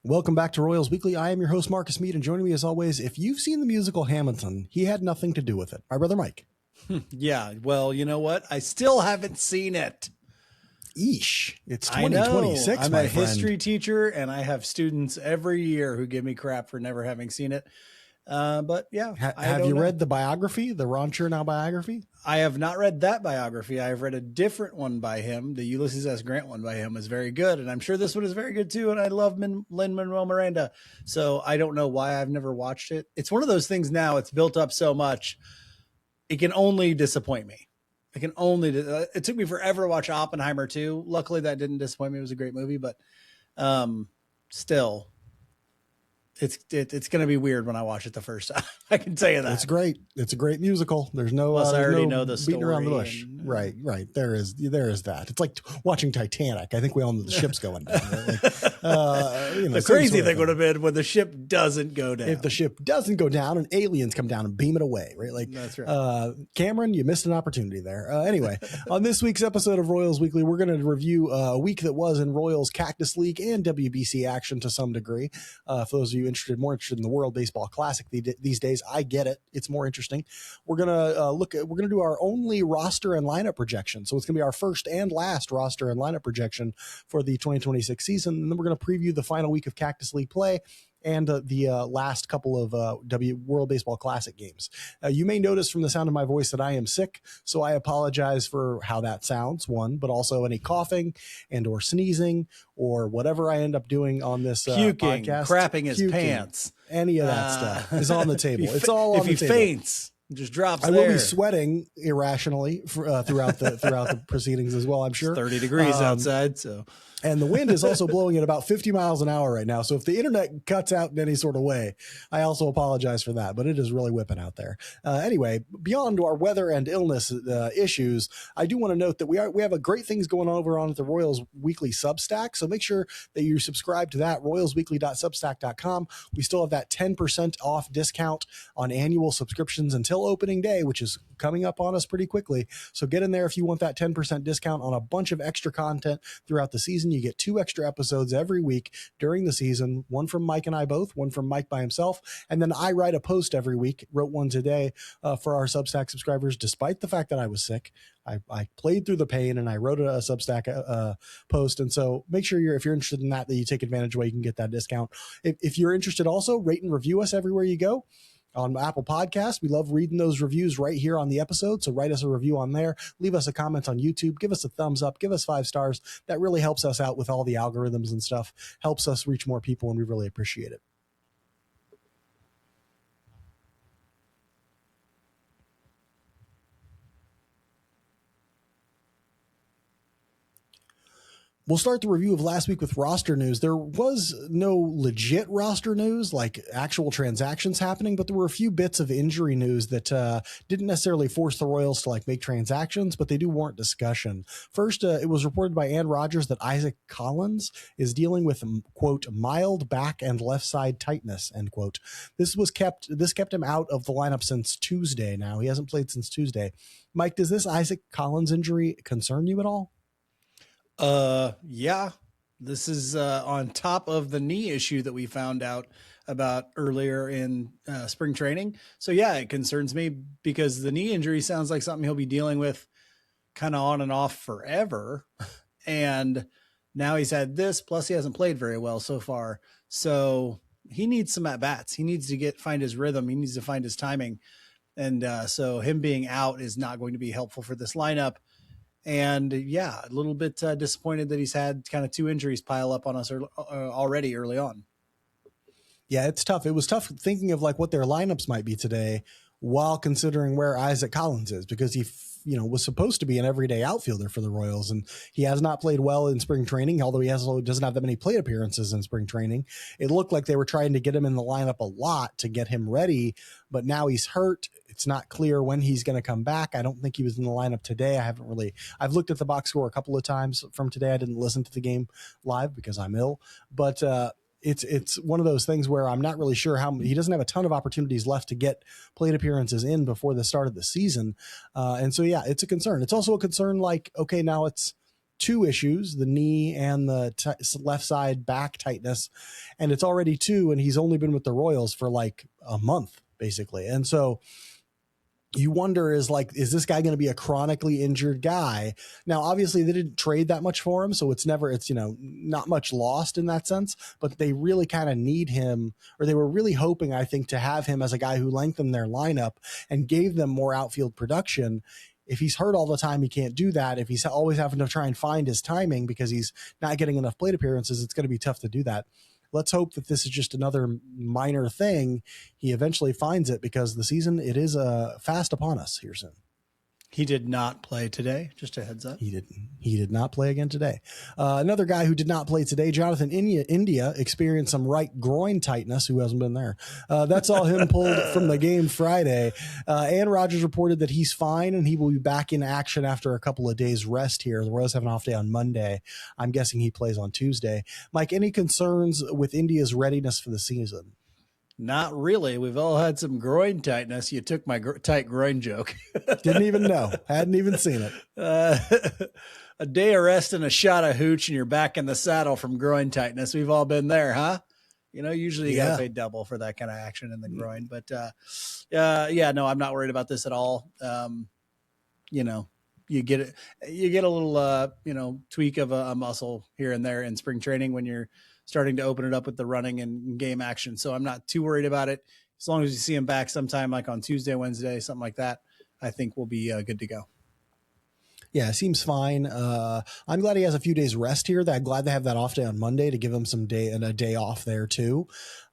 Welcome back to Royals Weekly. I am your host, Marcus Mead, and joining me as always, if you've seen the musical Hamilton, he had nothing to do with it. My brother Mike. Yeah, well, you know what? I still haven't seen it. Eesh. It's 2026, I'm my a friend. history teacher, and I have students every year who give me crap for never having seen it. But yeah. Have you read the biography, the Ron Chernow biography? I have not read that biography. I have read a different one by him. The Ulysses S. Grant one by him is very good, and I'm sure this one is very good too. And I love Lin-Manuel Miranda, so I don't know why I've never watched it. It's one of those things now. It's built up so much, it can only disappoint me. It took me forever to watch Oppenheimer too. Luckily, that didn't disappoint me. It was a great movie, but still. It's going to be weird when I watch it the first time. I can tell you that. It's great. It's a great musical. There's no, Plus, I already know the story. Beating around the bush. Right. There is that. It's like watching Titanic. I think we all know the ship's going down. Right? The crazy thing would have been when the ship doesn't go down. If the ship doesn't go down and aliens come down and beam it away, right? Like that's right. Cameron, you missed an opportunity there. Anyway, on this week's episode of Royals Weekly, we're going to review a week that was in Royals Cactus League and WBC action to some degree. For those of you more interested in the World Baseball Classic these days, I get it. It's more interesting. We're gonna do our only roster and lineup projection. So it's gonna be our first and last roster and lineup projection for the 2026 season. And then we're gonna preview the final week of Cactus League play and the last couple of World Baseball Classic games. You may notice from the sound of my voice that I am sick, so I apologize for how that sounds, one, but also any coughing and or sneezing or whatever I end up doing on this puking, podcast. Crapping his pants. Any of that stuff is on the table. It's all on the table. If he faints, just drops I will be sweating irrationally throughout the proceedings as well, I'm sure. It's 30 degrees outside, so. And the wind is also blowing at about 50 miles an hour right now. So if the internet cuts out in any sort of way, I also apologize for that. But it is really whipping out there. Anyway, beyond our weather and illness issues, I do want to note that we have a great things going on over on the Royals Weekly Substack. So make sure that you subscribe to that, royalsweekly.substack.com. We still have that 10% off discount on annual subscriptions until opening day, which is coming up on us pretty quickly. So get in there if you want that 10% discount on a bunch of extra content throughout the season. You get 2 extra episodes every week during the season, one from Mike and I both, one from Mike by himself. And then I write a post every week, wrote one today for our Substack subscribers, despite the fact that I was sick. I played through the pain and I wrote a Substack post. And so make sure if you're interested in that you take advantage of where you can get that discount. If you're interested also, rate and review us everywhere you go. On Apple Podcasts, we love reading those reviews right here on the episode. So write us a review on there. Leave us a comment on YouTube. Give us a thumbs up. Give us 5 stars. That really helps us out with all the algorithms and stuff. Helps us reach more people, and we really appreciate it. We'll start the review of last week with roster news. There was no legit roster news, like actual transactions happening, but there were a few bits of injury news that didn't necessarily force the Royals to make transactions, but they do warrant discussion. First, it was reported by Ann Rogers that Isaac Collins is dealing with, quote, mild back and left side tightness, end quote. This kept him out of the lineup since Tuesday now. He hasn't played since Tuesday. Mike, does this Isaac Collins injury concern you at all? Yeah, this is on top of the knee issue that we found out about earlier in spring training. So yeah, it concerns me because the knee injury sounds like something he'll be dealing with kind of on and off forever. And now he's had this, plus he hasn't played very well so far. So he needs some at bats. He needs to find his rhythm. He needs to find his timing. And so him being out is not going to be helpful for this lineup. And yeah, a little bit disappointed that he's had kind of 2 injuries pile up on us already early on. Yeah, it's tough. It was tough thinking of what their lineups might be today while considering where Isaac Collins is, because he was supposed to be an everyday outfielder for the Royals, and he has not played well in spring training, although he doesn't have that many plate appearances in spring training. It looked like they were trying to get him in the lineup a lot to get him ready, but now he's hurt. It's not clear when he's going to come back. I don't think he was in the lineup today. I've looked at the box score a couple of times from today. I didn't listen to the game live because I'm ill, but it's one of those things where I'm not really sure how he doesn't have a ton of opportunities left to get plate appearances in before the start of the season. And so, yeah, it's a concern. It's also a concern okay, now it's two issues, the knee and the left side back tightness, and it's already two, and he's only been with the Royals for like a month basically. And so you wonder, is this guy going to be a chronically injured guy? Now, obviously they didn't trade that much for him, so it's not much lost in that sense, but they really kind of need him, or they were really hoping, I think, to have him as a guy who lengthened their lineup and gave them more outfield production. If he's hurt all the time, he can't do that. If he's always having to try and find his timing because he's not getting enough plate appearances, it's going to be tough to do that. Let's hope that this is just another minor thing. He eventually finds it, because the season, it is fast upon us here soon. He did not play today. Just a heads up. He did not play again today. Another guy who did not play today, Jonathan India, experienced some right groin tightness. Who hasn't been there? That saw him pulled from the game Friday. And Rogers reported that he's fine and he will be back in action after a couple of days rest here. The Royals have an off day on Monday. I'm guessing he plays on Tuesday. Mike, any concerns with India's readiness for the season? Not really. We've all had some groin tightness. You took my tight groin joke. Didn't even know. Hadn't even seen it. A day of rest and a shot of hooch, and you're back in the saddle from groin tightness. We've all been there, huh? Usually you got to pay double for that kind of action in the groin. But, no, I'm not worried about this at all. You get a little, tweak of a muscle here and there in spring training when you're starting to open it up with the running and game action. So I'm not too worried about it. As long as you see him back sometime like on Tuesday, Wednesday, something like that, I think we'll be good to go. Yeah, seems fine. I'm glad he has a few days rest here. I'm glad they have that off day on Monday to give him some day and a day off there too.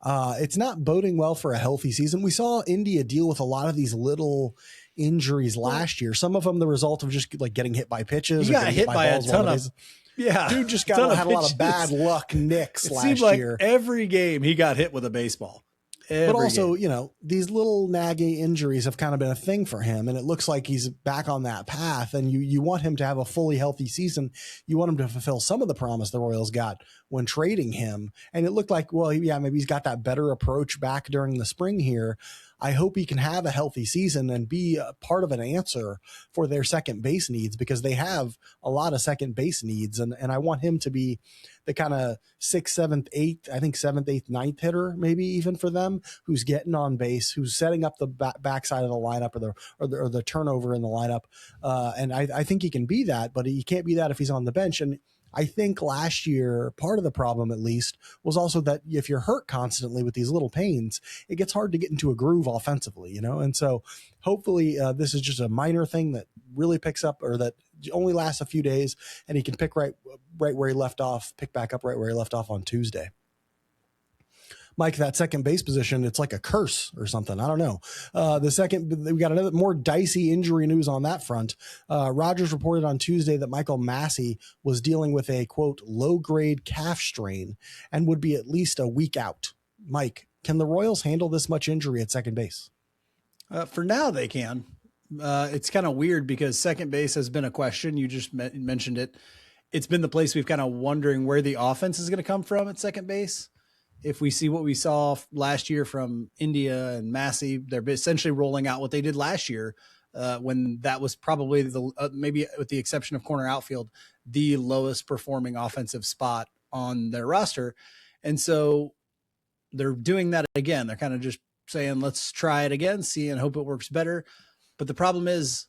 It's not boding well for a healthy season. We saw India deal with a lot of these little injuries last year. Some of them the result of just like getting hit by pitches. He got hit by a ton of. Yeah, dude just had a lot of bad luck nicks last year. Seemed like every game he got hit with a baseball. But also, these little nagging injuries have kind of been a thing for him, and it looks like he's back on that path. And you want him to have a fully healthy season. You want him to fulfill some of the promise the Royals got when trading him. And it looked like, maybe he's got that better approach back during the spring here. I hope he can have a healthy season and be a part of an answer for their second base needs, because they have a lot of second base needs. And I want him to be the kind of 6th, 7th, 8th, I think 7th, 8th, 9th hitter, maybe even for them, who's getting on base, who's setting up the backside of the lineup or the turnover in the lineup. And I think he can be that, but he can't be that if he's on the bench. And I think last year, part of the problem at least was also that if you're hurt constantly with these little pains, it gets hard to get into a groove offensively, And so hopefully this is just a minor thing that really picks up, or that only lasts a few days, and he can pick right where he left off, pick back up right where he left off on Tuesday. Mike, that second base position, it's like a curse or something. I don't know. We got another more dicey injury news on that front. Rogers reported on Tuesday that Michael Massey was dealing with a, quote, low-grade calf strain and would be at least a week out. Mike, can the Royals handle this much injury at second base? For now, they can. It's kind of weird because second base has been a question. You just mentioned it. It's been the place we've kind of wondering where the offense is going to come from at second base. If we see what we saw last year from India and Massey, they're essentially rolling out what they did last year when that was probably maybe with the exception of corner outfield, the lowest performing offensive spot on their roster. And so they're doing that again. They're kind of just saying, let's try it again, see, and hope it works better. But the problem is,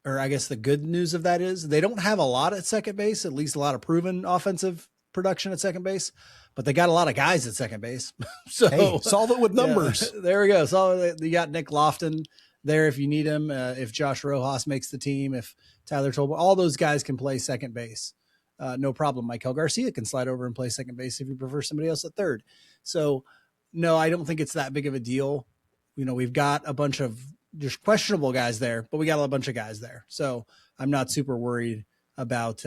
or I guess the good news of that is, they don't have a lot at second base, at least a lot of proven offensive production at second base, but they got a lot of guys at second base. So hey, solve it with numbers. Yeah, there we go. So you got Nick Lofton there if you need him. If Josh Rojas makes the team, if Tyler Tolbert, all those guys can play second base. No problem. Michael Garcia can slide over and play second base if you prefer somebody else at third. So no, I don't think it's that big of a deal. We've got a bunch of just questionable guys there, but we got a bunch of guys there. So I'm not super worried about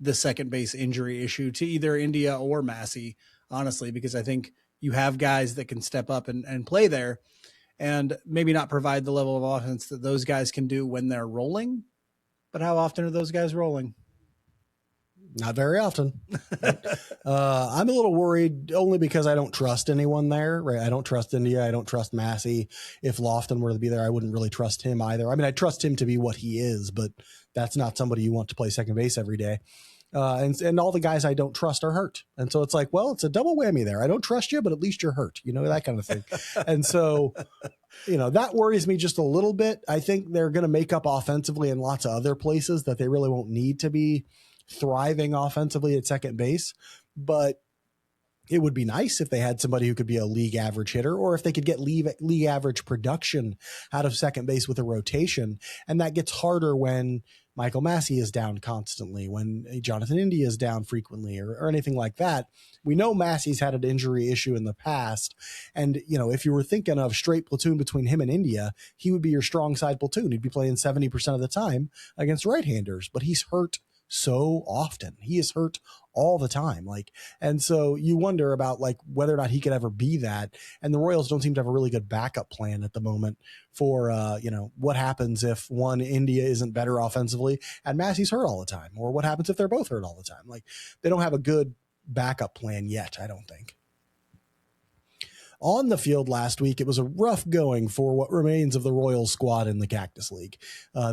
the second base injury issue to either India or Massey, honestly, because I think you have guys that can step up and play there and maybe not provide the level of offense that those guys can do when they're rolling. But how often are those guys rolling? Not very often. I'm a little worried only because I don't trust anyone there, right? I don't trust India. I don't trust Massey. If Lofton were to be there, I wouldn't really trust him either. I mean, I trust him to be what he is, but that's not somebody you want to play second base every day. And all the guys I don't trust are hurt. And so it's like, well, it's a double whammy there. I don't trust you, but at least you're hurt, that kind of thing. And so, that worries me just a little bit. I think they're going to make up offensively in lots of other places that they really won't need to be thriving offensively at second base. But it would be nice if they had somebody who could be a league average hitter, or if they could get league average production out of second base with a rotation. And that gets harder when Michael Massey is down constantly, when Jonathan India is down frequently, or anything like that. We know Massey's had an injury issue in the past. And, if you were thinking of straight platoon between him and India, he would be your strong side platoon. He'd be playing 70% of the time against right-handers, but he's hurt so often. He is hurt all the time. And so you wonder about whether or not he could ever be that. And the Royals don't seem to have a really good backup plan at the moment for, what happens if one India isn't better offensively and Massey's hurt all the time, or what happens if they're both hurt all the time. They don't have a good backup plan yet, I don't think. On the field last week, it was a rough going for what remains of the Royals squad in the Cactus League.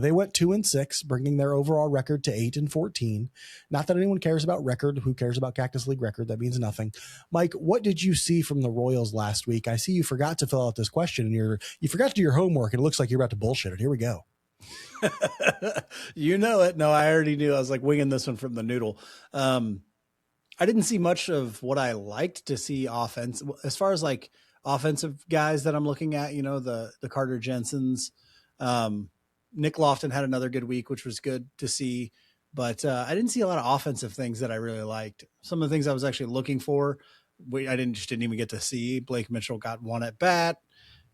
They went 2-6, bringing their overall record to 8-14. Not that anyone cares about record. Who cares about Cactus League record? That means nothing. Mike, what did you see from the Royals last week? I see you forgot to fill out this question, and you forgot to do your homework, and it looks like you're about to bullshit it. Here we go. You know it. No, I already knew. I was winging this one from the noodle. I didn't see much of what I liked to see offense as far as offensive guys that I'm looking at, the Carter Jensens. Nick Lofton had another good week, which was good to see, but I didn't see a lot of offensive things that I really liked. Some of the things I was actually looking for, I didn't even get to see. Blake Mitchell got one at bat.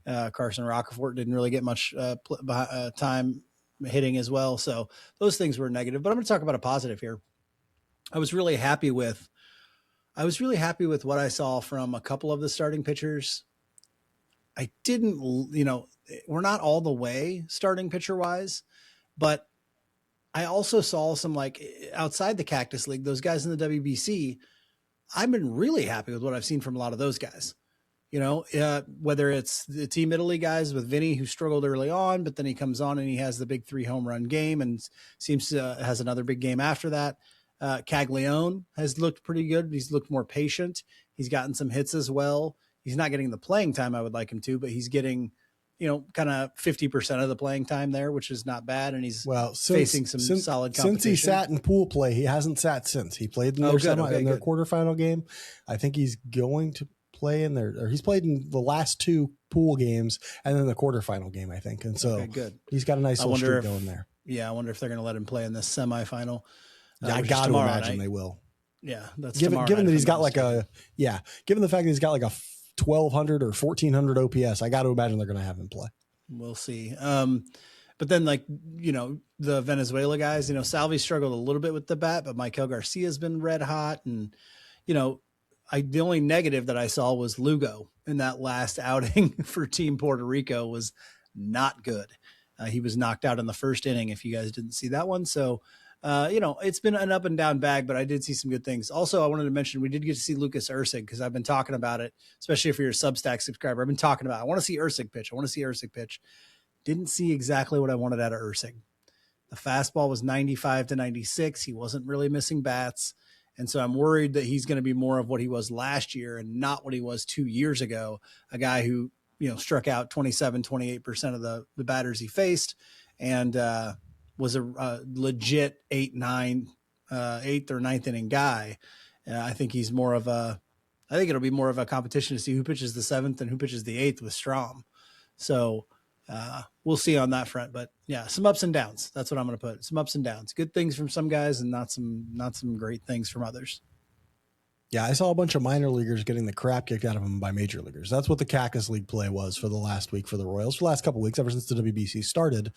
Carson Roccaforte didn't really get much time hitting as well. So those things were negative, but I'm going to talk about a positive here. I was really happy with what I saw from a couple of the starting pitchers. I didn't, we're not all the way starting pitcher wise, but I also saw some outside the Cactus League, those guys in the WBC. I've been really happy with what I've seen from a lot of those guys. Whether it's the Team Italy guys with Vinny, who struggled early on, but then he comes on and he has the big 3 home run game and seems to has another big game after that. Caglione has looked pretty good. He's looked more patient. He's gotten some hits as well. He's not getting the playing time I would like him to, but he's getting, kind of 50% of the playing time there, which is not bad. And he's facing some solid competition. Since he sat in pool play, he hasn't sat since. He played in their quarterfinal game. I think he's going to play in there, or he's played in the last 2 pool games and then the quarterfinal game, I think. And so good. He's got a nice little streak going there. Yeah, I wonder if they're going to let him play in this semifinal. I got to imagine they will. Yeah, that's given that he's got given the fact that he's got a 1,200 or 1,400 OPS, I got to imagine they're going to have him play. We'll see. But then the Venezuela guys, Salvi struggled a little bit with the bat, but Michael Garcia's been red hot. And, the only negative that I saw was Lugo in that last outing for Team Puerto Rico was not good. He was knocked out in the first inning, if you guys didn't see that one. So, it's been an up and down bag, but I did see some good things. Also, I wanted to mention, we did get to see Lucas Erceg because I've been talking about it, especially if you're a Substack subscriber. I've been talking about, I want to see Erceg pitch. Didn't see exactly what I wanted out of Erceg. The fastball was 95 to 96. He wasn't really missing bats. And so I'm worried that he's going to be more of what he was last year and not what he was 2 years ago. A guy who, struck out 27, 28% of the batters he faced and, was a legit 8th or 9th inning guy. I think he's I think it'll be more of a competition to see who pitches the 7th and who pitches the 8th with Strom. So we'll see on that front, but yeah, some ups and downs. That's what I'm going to put. Some ups and downs, good things from some guys and not some great things from others. Yeah, I saw a bunch of minor leaguers getting the crap kicked out of them by major leaguers. That's what the Cactus League play was for the last week for the Royals, for the last couple of weeks, ever since the WBC started.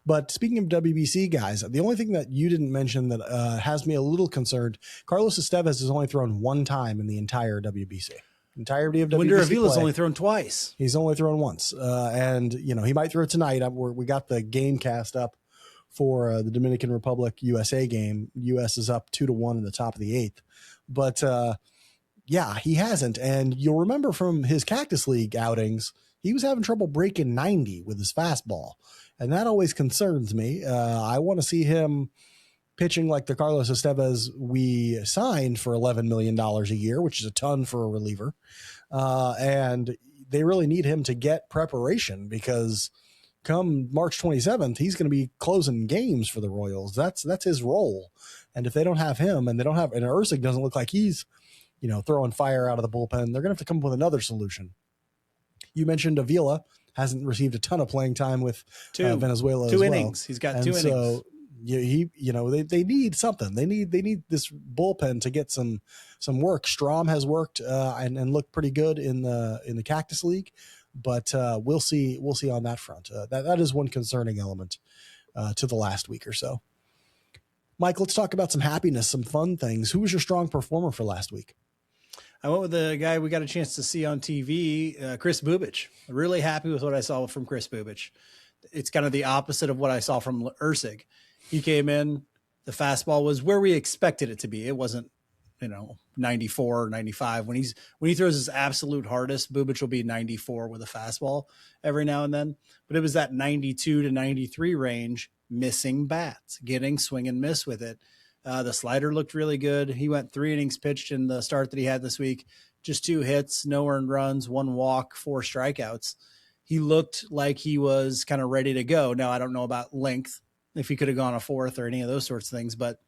But speaking of WBC guys, the only thing that you didn't mention that has me a little concerned, Carlos Estevez has only thrown 1 time in the entire WBC. Entirety of WBC Winder Avila's only thrown twice. He's only thrown once. And, he might throw it tonight. We got the game cast up for the Dominican Republic USA game. US is up 2-1 in the top of the 8th. But yeah, he hasn't. And you'll remember from his Cactus League outings, he was having trouble breaking 90 with his fastball. And that always concerns me. I want to see him pitching like the Carlos Estevez we signed for $11 million a year, which is a ton for a reliever. And they really need him to get preparation because come March 27th, he's going to be closing games for the Royals. That's his role. And if they don't have him and Ursig doesn't look like he's, throwing fire out of the bullpen, they're going to have to come up with another solution. You mentioned Avila hasn't received a ton of playing time with Venezuela. Two as innings. Well. He's got and 2 so, innings. They need something. They need this bullpen to get some work. Strom has worked and looked pretty good in the Cactus League, but we'll see on that front. That is one concerning element to the last week or so. Mike, let's talk about some happiness, some fun things. Who was your strong performer for last week? I went with the guy we got a chance to see on TV, Chris Bubich. Really happy with what I saw from Chris Bubich. It's kind of the opposite of what I saw from Ursig. He came in, the fastball was where we expected it to be. It wasn't, 94 or 95. When he throws his absolute hardest, Bubich will be 94 with a fastball every now and then. But it was that 92 to 93 range, missing bats, getting swing and miss with it. The slider looked really good. He went 3 innings pitched in the start that he had this week. Just 2 hits, no earned runs, 1 walk, 4 strikeouts. He looked like he was kind of ready to go. Now, I don't know about length, if he could have gone a 4th or any of those sorts of things, but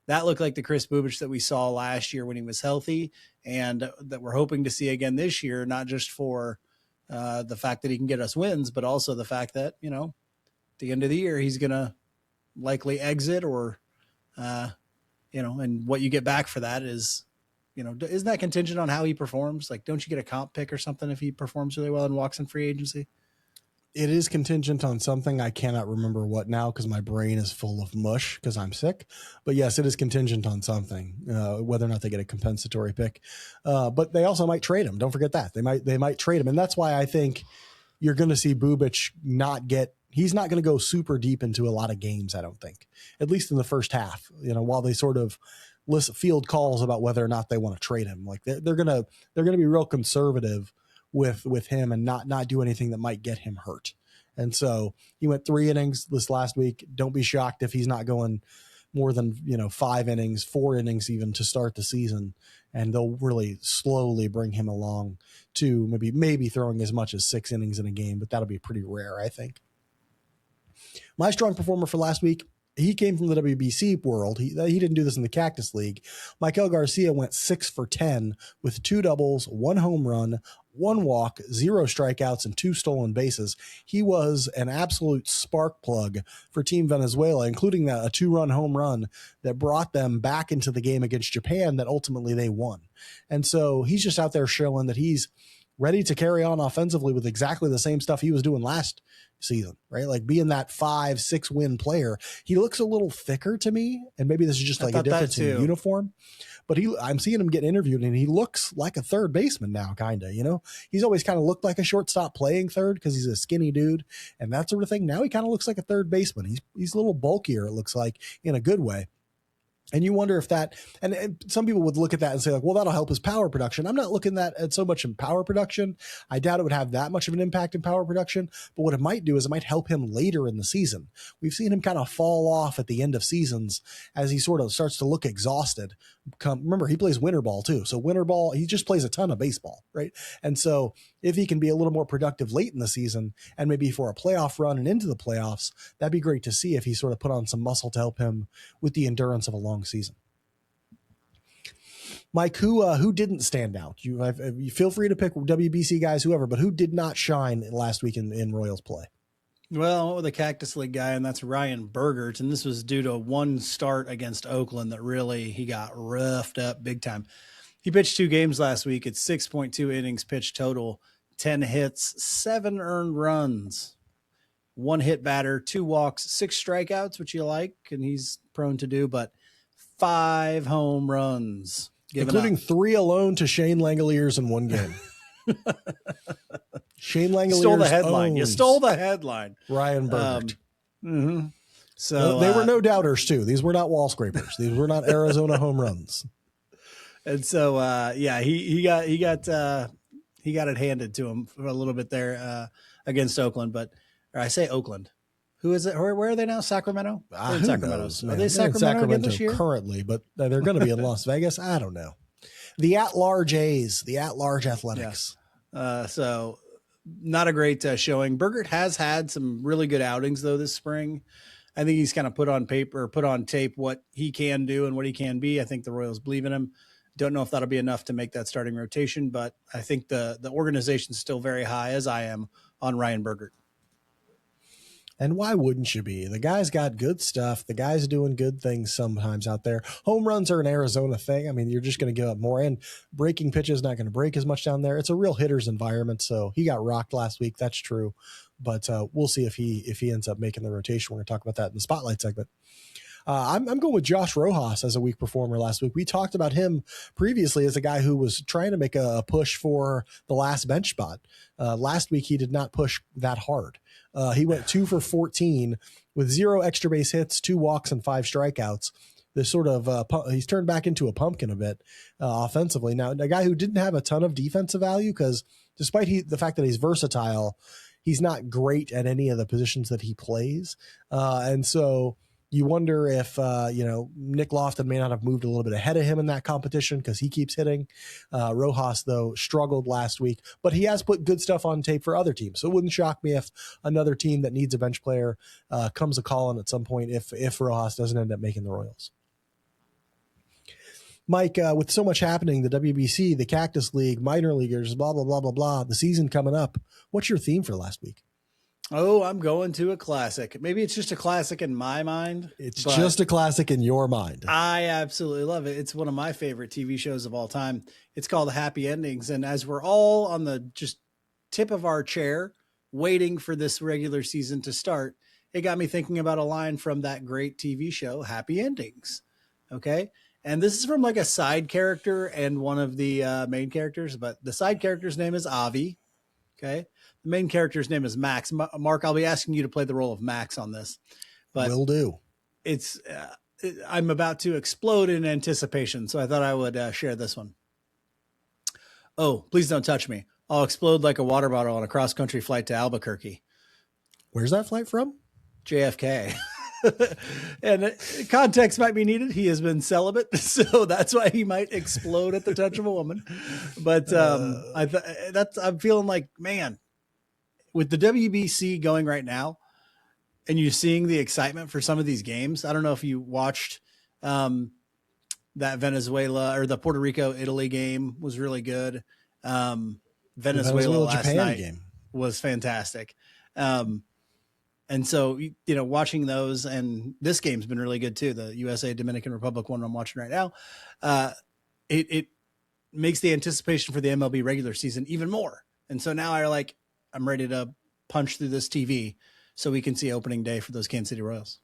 that looked like the Chris Bubich that we saw last year when he was healthy and that we're hoping to see again this year, not just for the fact that he can get us wins, but also the fact that, at the end of the year, he's going to likely exit or, and what you get back for that is, isn't that contingent on how he performs? Like, don't you get a comp pick or something if he performs really well and walks in free agency? It is contingent on something. I cannot remember what now because my brain is full of mush because I'm sick. But yes, it is contingent on something, whether or not they get a compensatory pick. But they also might trade him. Don't forget that. They might trade him. And that's why I think you're going to see Bubich he's not going to go super deep into a lot of games, I don't think, at least in the first half, while they sort of field calls about whether or not they want to trade him. Like they're going to be real conservative with him and not do anything that might get him hurt. And so he went 3 innings this last week. Don't be shocked if he's not going more than, 5 innings, 4 innings even to start the season. And they'll really slowly bring him along to maybe throwing as much as 6 innings in a game, but that'll be pretty rare, I think. My strong performer for last week, he came from the WBC world. He didn't do this in the Cactus League. Michael Garcia went 6 for 10 with 2 doubles, 1 home run, 1 walk, 0 strikeouts, and 2 stolen bases. He was an absolute spark plug for Team Venezuela, including a 2-run home run that brought them back into the game against Japan that ultimately they won. And so he's just out there showing that he's ready to carry on offensively with exactly the same stuff he was doing last season, right? Like being that 5-6 win player. He looks a little thicker to me, and maybe this is just like a difference in uniform, but I'm seeing him get interviewed and he looks like a third baseman now, kind of, he's always kind of looked like a shortstop playing third because he's a skinny dude and that sort of thing. Now he kind of looks like a third baseman. He's a little bulkier, it looks like, in a good way. And you wonder if that, and some people would look at that and say like, well, that'll help his power production. I'm not looking at so much in power production. I doubt it would have that much of an impact in power production, but what it might do is it might help him later in the season. We've seen him kind of fall off at the end of seasons as he sort of starts to look exhausted. Remember, he plays winter ball too. So winter ball, he just plays a ton of baseball, right? And so if he can be a little more productive late in the season and maybe for a playoff run and into the playoffs, that'd be great to see if he sort of put on some muscle to help him with the endurance of a long season. Mike, who didn't stand out? You feel free to pick WBC guys, whoever, but who did not shine last week in Royals play? Well, I went with a Cactus League guy, and that's Ryan Bergert, and this was due to 1 start against Oakland that really he got roughed up big time. He pitched 2 games last week. It's 6.2 innings pitched total, 10 hits, 7 earned runs, 1 hit batter, 2 walks, 6 strikeouts, which you like, and he's prone to do, but 5 home runs. Including 3 alone to Shane Langoliers in 1 game. Shane Langoliers stole the headline. You stole the headline. Ryan Bergert. So they were no doubters too. These were not wall scrapers. These were not Arizona home runs. And so, yeah, he got it handed to him for a little bit there against Oakland. But or I say Oakland. Who is it? Where are they now? Sacramento? Who Sacramento. knows, Are they Sacramento again this year? Currently, but they're going to be in Las Vegas. I don't know. The at-large A's, the at-large Athletics. Yeah. So not a great showing. Burgert has had some really good outings though this spring. I think he's kind of put on tape what he can do and what he can be. I think the Royals believe in him. Don't know if that'll be enough to make that starting rotation, but I think the organization's still very high, as I am, on Ryan Burgert. And why wouldn't you be? The guy's got good stuff. The guy's doing good things sometimes out there. Home runs are an Arizona thing. I mean, you're just going to give up more. And breaking pitches not going to break as much down there. It's a real hitter's environment. So he got rocked last week. That's true. But we'll see if he ends up making the rotation. We're going to talk about that in the spotlight segment. I'm going with Josh Rojas as a weak performer last week. We talked about him previously as a guy who was trying to make a push for the last bench spot. Last week, he did not push that hard. He went 2 for 14 with 0 extra base hits, 2 walks, and 5 strikeouts. This sort of he's turned back into a pumpkin a bit offensively. Now, a guy who didn't have a ton of defensive value because despite the fact that he's versatile, he's not great at any of the positions that he plays. And so you wonder if, Nick Lofton may not have moved a little bit ahead of him in that competition because he keeps hitting. Rojas, though, struggled last week, but he has put good stuff on tape for other teams. So it wouldn't shock me if another team that needs a bench player comes a calling at some point if Rojas doesn't end up making the Royals. Mike, with so much happening, the WBC, the Cactus League, minor leaguers, blah, blah, blah, blah, blah, the season coming up, what's your theme for last week? Oh, I'm going to a classic. Maybe it's just a classic in my mind. It's just a classic in your mind. I absolutely love it. It's one of my favorite TV shows of all time. It's called Happy Endings. And as we're all on the just tip of our chair waiting for this regular season to start, it got me thinking about a line from that great TV show, Happy Endings. Okay. And this is from like a side character and one of the main characters, but the side character's name is Avi. Okay. The main character's name is Max. Mark, I'll be asking you to play the role of Max on this. But will do. It's I'm about to explode in anticipation, so I thought I would share this one. Oh, please don't touch me. I'll explode like a water bottle on a cross-country flight to Albuquerque. Where's that flight from? JFK. And context might be needed. He has been celibate, so that's why he might explode at the touch of a woman. But I'm feeling like, man, with the WBC going right now, and you're seeing the excitement for some of these games. I don't know if you watched that Venezuela or the Puerto Rico Italy game was really good. Venezuela last Japan night game was fantastic. And so, watching those, and this game's been really good too. The USA Dominican Republic one I'm watching right now. It makes the anticipation for the MLB regular season even more. And so now I'm ready to punch through this TV so we can see opening day for those Kansas City Royals.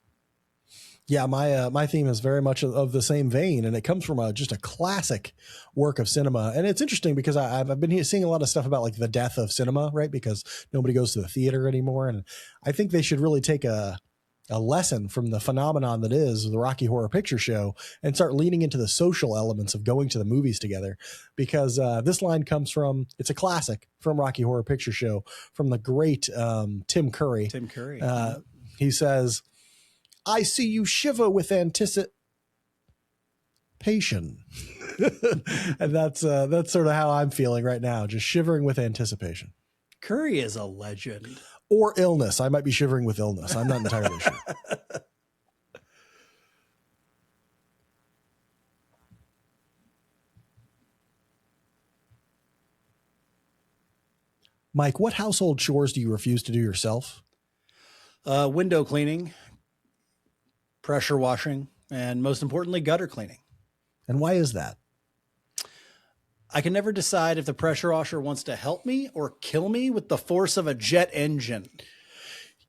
Yeah, my theme is very much of the same vein, and it comes from just a classic work of cinema. And it's interesting because I've been seeing a lot of stuff about like the death of cinema, right? Because nobody goes to the theater anymore, and I think they should really take a lesson from the phenomenon that is the Rocky Horror Picture Show and start leaning into the social elements of going to the movies together. Because this line comes from, it's a classic from Rocky Horror Picture Show from the great Tim Curry. Tim Curry. He says, "I see you shiver with anticipation." And that's sort of how I'm feeling right now, just shivering with anticipation. Curry is a legend. Or illness. I might be shivering with illness. I'm not entirely sure. Mike, what household chores do you refuse to do yourself? Window cleaning, pressure washing, and most importantly, gutter cleaning. And why is that? I can never decide if the pressure washer wants to help me or kill me with the force of a jet engine.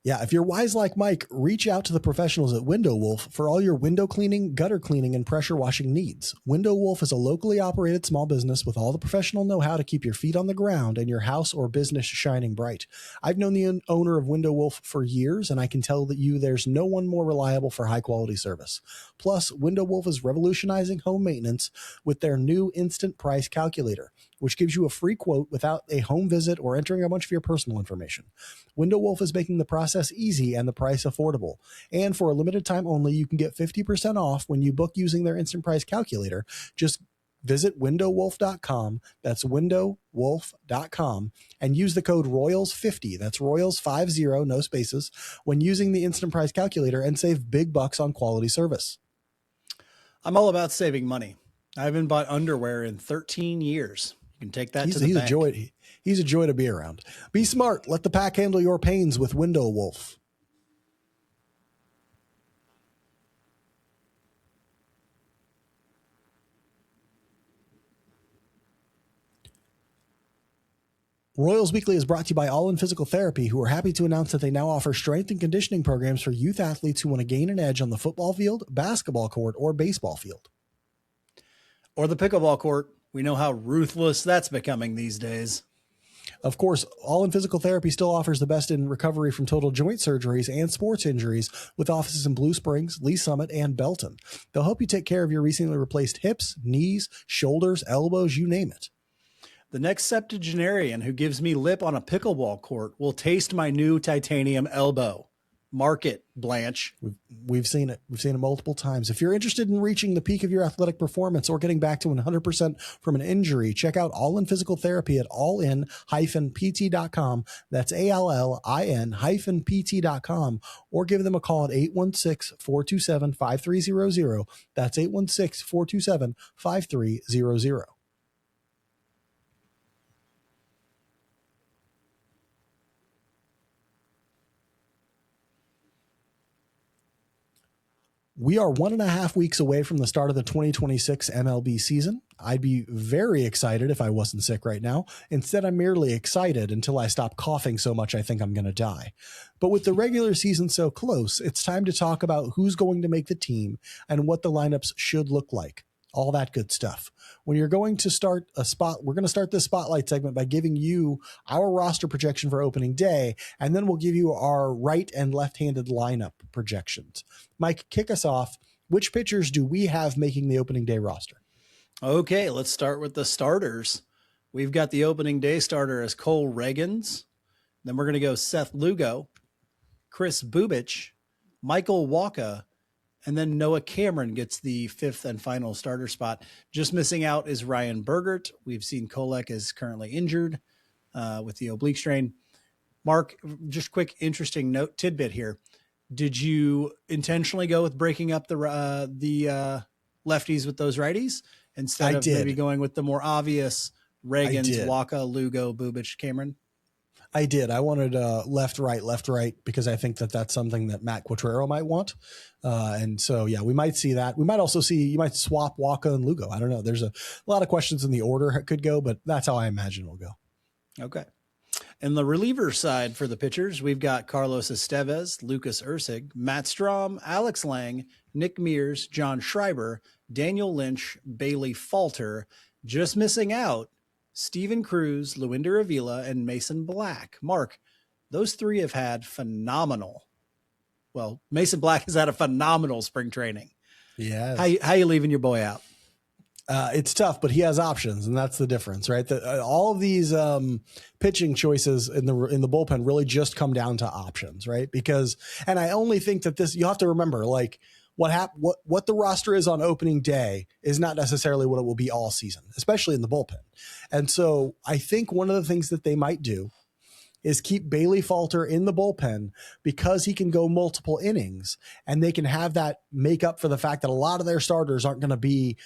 Yeah, if you're wise like Mike, reach out to the professionals at Window Wolf for all your window cleaning, gutter cleaning, and pressure washing needs. Window Wolf is a locally operated small business with all the professional know-how to keep your feet on the ground and your house or business shining bright. I've known the owner of Window Wolf for years, and I can tell you there's no one more reliable for high-quality service. Plus, Window Wolf is revolutionizing home maintenance with their new instant price calculator, which gives you a free quote without a home visit or entering a bunch of your personal information. Window Wolf is making the process easy and the price affordable. And for a limited time only, you can get 50% off when you book using their instant price calculator. Just visit windowwolf.com. That's windowwolf.com and use the code Royals50. That's Royals50, no spaces, when using the instant price calculator and save big bucks on quality service. I'm all about saving money. I haven't bought underwear in 13 years. You can take that to the bank. He's a joy to be around. Be smart. Let the pack handle your pains with Window Wolf. Royals Weekly is brought to you by All in Physical Therapy, who are happy to announce that they now offer strength and conditioning programs for youth athletes who want to gain an edge on the football field, basketball court, or baseball field. Or the pickleball court. We know how ruthless that's becoming these days. Of course, All in Physical Therapy still offers the best in recovery from total joint surgeries and sports injuries with offices in Blue Springs, Lee Summit, and Belton. They'll help you take care of your recently replaced hips, knees, shoulders, elbows, you name it. The next septuagenarian who gives me lip on a pickleball court will taste my new titanium elbow. Mark it, Blanche. We've seen it. We've seen it multiple times. If you're interested in reaching the peak of your athletic performance or getting back to 100% from an injury, check out All in Physical Therapy at allin-pt.com. That's ALLIN-pt.com, or give them a call at 816-427-5300. That's 816-427-5300. We are 1.5 weeks away from the start of the 2026 MLB season. I'd be very excited if I wasn't sick right now. Instead, I'm merely excited until I stop coughing so much I think I'm going to die. But with the regular season so close, it's time to talk about who's going to make the team and what the lineups should look like. All that good stuff. When you're going to start we're going to start this spotlight segment by giving you our roster projection for opening day, and then we'll give you our right and left-handed lineup projections. Mike, kick us off. Which pitchers do we have making the opening day roster? Okay, let's start with the starters. We've got the opening day starter as Cole Reagans. Then we're going to go Seth Lugo, Chris Bubich, Michael Wacha, and then Noah Cameron gets the fifth and final starter spot. Just missing out is Ryan Bergert. We've seen Kolek is currently injured with the oblique strain. Mark, just quick, interesting note tidbit here. Did you intentionally go with breaking up the lefties with those righties instead of maybe going with the more obvious Reagans, Wacha, Lugo, Bubich, Cameron? I did. I wanted left, right, because I think that that's something that Matt Quatrero might want. And so, yeah, we might see that. We might also see, you might swap Wacha and Lugo. I don't know. There's a lot of questions in the order it could go, but that's how I imagine it'll go. Okay. And the reliever side for the pitchers, we've got Carlos Estevez, Lucas Ursig, Matt Strom, Alex Lang, Nick Mears, John Schreiber, Daniel Lynch, Bailey Falter. Just missing out, Steven Cruz, Luinder Avila, and Mason Black. Mark, those three have had phenomenal. Well, Mason Black has had a phenomenal spring training. Yeah. How you leaving your boy out? It's tough, but he has options, and that's the difference, right? All of these pitching choices in the bullpen really just come down to options, right? Because, and I only think that this, you have to remember, like, what the roster is on opening day is not necessarily what it will be all season, especially in the bullpen. And so I think one of the things that they might do is keep Bailey Falter in the bullpen because he can go multiple innings, and they can have that make up for the fact that a lot of their starters aren't going to be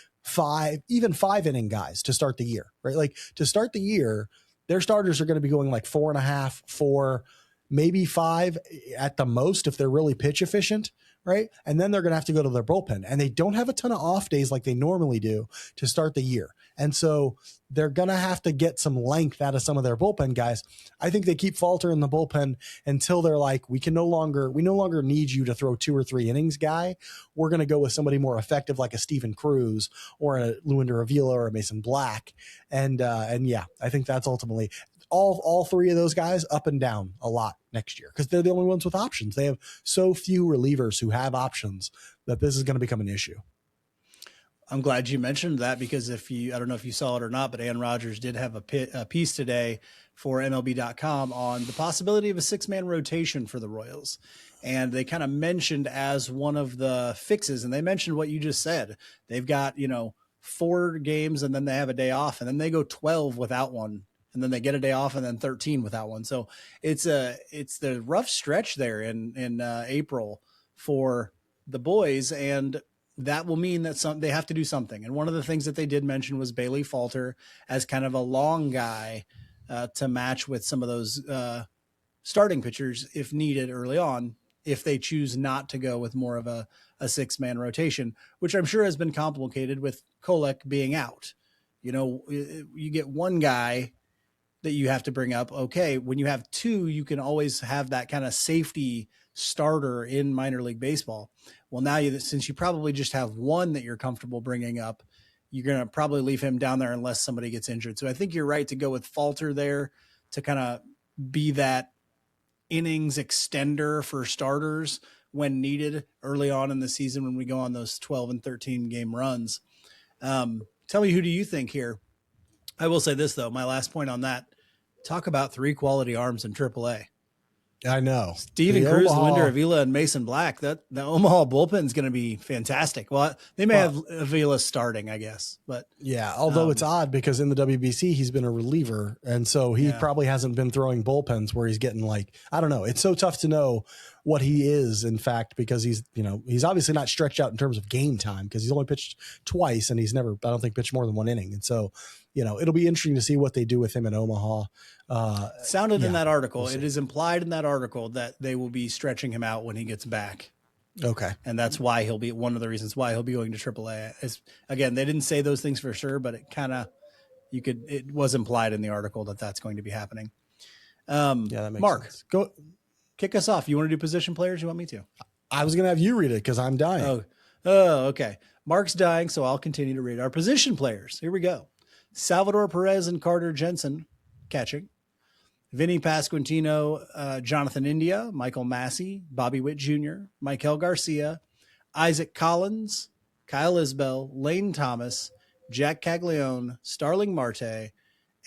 even five inning guys to start the year, right? Like, to start the year, their starters are going to be going like 4.5, 4, maybe 5 at the most if they're really pitch efficient, right? And then they're going to have to go to their bullpen, and they don't have a ton of off days like they normally do to start the year. And so they're going to have to get some length out of some of their bullpen guys. I think they keep Falter in the bullpen until they're like, we no longer need you to throw 2 or 3 innings, guy. We're going to go with somebody more effective like a Steven Cruz or a Luinder Avila or a Mason Black. And yeah, I think that's ultimately all 3 of those guys up and down a lot next year because they're the only ones with options. They have so few relievers who have options that this is going to become an issue. I'm glad you mentioned that because I don't know if you saw it or not, but Aaron Rodgers did have a piece today for MLB.com on the possibility of a 6-man rotation for the Royals. And they kind of mentioned as one of the fixes, and they mentioned what you just said. They've got, 4 games and then they have a day off and then they go 12 without one. And then they get a day off and then 13 without one. So it's the rough stretch there in April for the boys. And that will mean that they have to do something. And one of the things that they did mention was Bailey Falter as kind of a long guy to match with some of those starting pitchers if needed early on, if they choose not to go with more of a 6-man rotation, which I'm sure has been complicated with Kolek being out. You get one guy that you have to bring up. Okay, when you have 2, you can always have that kind of safety starter in minor league baseball. Well, now since you probably just have one that you're comfortable bringing up, you're going to probably leave him down there unless somebody gets injured. So I think you're right to go with Falter there to kind of be that innings extender for starters when needed early on in the season when we go on those 12 and 13 game runs. Tell me, who do you think here? I will say this, though. My last point on that, talk about 3 quality arms in AAA. I know. Steven Cruz, Luinder Avila, and Mason Black. The Omaha bullpen is going to be fantastic. Well, they may have Avila starting, I guess. But yeah, although it's odd because in the WBC, he's been a reliever. And so he probably hasn't been throwing bullpens where he's getting I don't know. It's so tough to know what he is, in fact, because he's obviously not stretched out in terms of game time because he's only pitched twice and he's never, I don't think, pitched more than 1 inning. And so, it'll be interesting to see what they do with him in Omaha. Sounded in that article. It is implied in that article that they will be stretching him out when he gets back. Okay. And that's why he'll be one of the reasons why he'll be going to AAA. Again, they didn't say those things for sure, but it was implied in the article that that's going to be happening. That makes Marc, sense. Go kick us off. You want to do position players? You want me to? I was going to have you read it because I'm dying. Oh, okay. Marc's dying, so I'll continue to read our position players. Here we go. Salvador Perez and Carter Jensen catching. Vinny Pasquantino, Jonathan India, Michael Massey, Bobby Witt Jr., Maikel Garcia, Isaac Collins, Kyle Isbell, Lane Thomas, Jack Caglione, Starling Marte,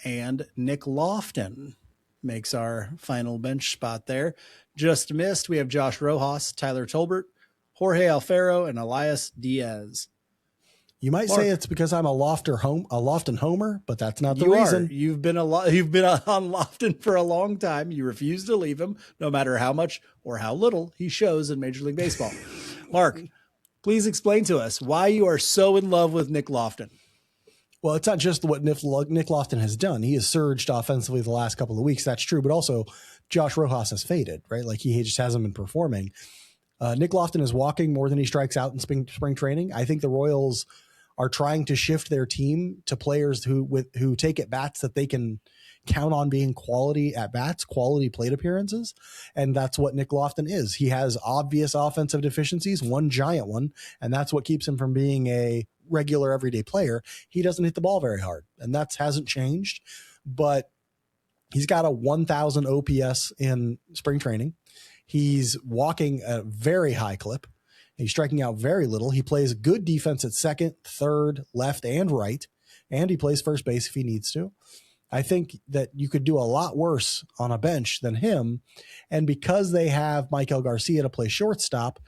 and Nick Lofton makes our final bench spot there. Just missed, we have Josh Rojas, Tyler Tolbert, Jorge Alfaro, and Elias Diaz. You might say it's because I'm a Lofton homer, but that's not the you reason. Are. You've been on Lofton for a long time. You refuse to leave him, no matter how much or how little he shows in Major League Baseball. Marc, please explain to us why you are so in love with Nick Lofton. Well, it's not just what Nick Lofton has done. He has surged offensively the last couple of weeks. That's true. But also Josh Rojas has faded, right? Like he just hasn't been performing. Nick Lofton is walking more than he strikes out in spring training. I think the Royals are trying to shift their team to players who take at bats that they can count on being quality at bats, quality plate appearances. And that's what Nick Lofton is. He has obvious offensive deficiencies, one giant one, and that's what keeps him from being a regular everyday player. He doesn't hit the ball very hard, and that hasn't changed, but he's got a 1,000 OPS in spring training. He's walking at a very high clip. He's striking out very little. He plays good defense at second, third, left, and right, and he plays first base if he needs to. I think that you could do a lot worse on a bench than him. And because they have Maikel Garcia to play shortstop,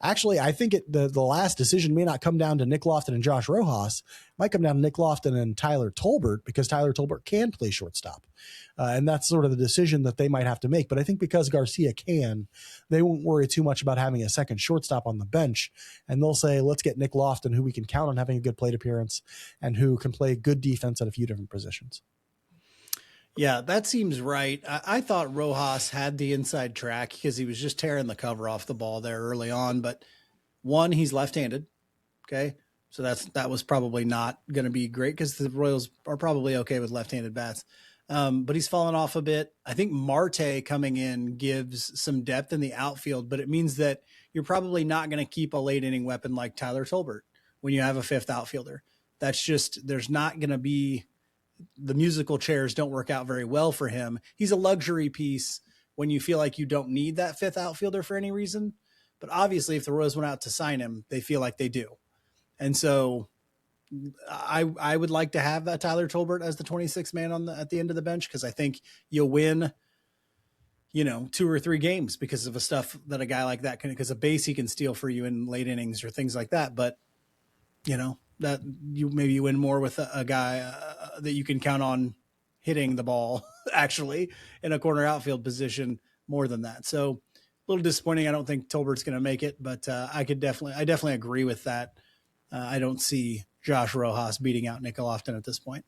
actually, I think the last decision may not come down to Nick Lofton and Josh Rojas. It might come down to Nick Lofton and Tyler Tolbert because Tyler Tolbert can play shortstop. And that's sort of the decision that they might have to make. But I think because Garcia can, they won't worry too much about having a second shortstop on the bench. And they'll say, let's get Nick Lofton, who we can count on having a good plate appearance and who can play good defense at a few different positions. Yeah, that seems right. I thought Rojas had the inside track because he was just tearing the cover off the ball there early on. But one, he's left-handed. Okay, so that was probably not going to be great because the Royals are probably okay with left-handed bats. But he's fallen off a bit. I think Marte coming in gives some depth in the outfield, but it means that you're probably not going to keep a late inning weapon like Tyler Tolbert when you have a fifth outfielder. That's just there's not going to be the musical chairs don't work out very well for him. He's a luxury piece when you feel like you don't need that fifth outfielder for any reason. But obviously, if the Royals went out to sign him, they feel like they do. And so I would like to have that Tyler Tolbert as the 26th man at the end of the bench because I think you'll win, 2 or 3 games because of the stuff that a guy like that can, because a base he can steal for you in late innings or things like that. But, that you win more with a guy that you can count on hitting the ball actually in a corner outfield position more than that. So a little disappointing. I don't think Tolbert's going to make it, but I definitely agree with that. I don't see Josh Rojas beating out Nick Lofton at this point.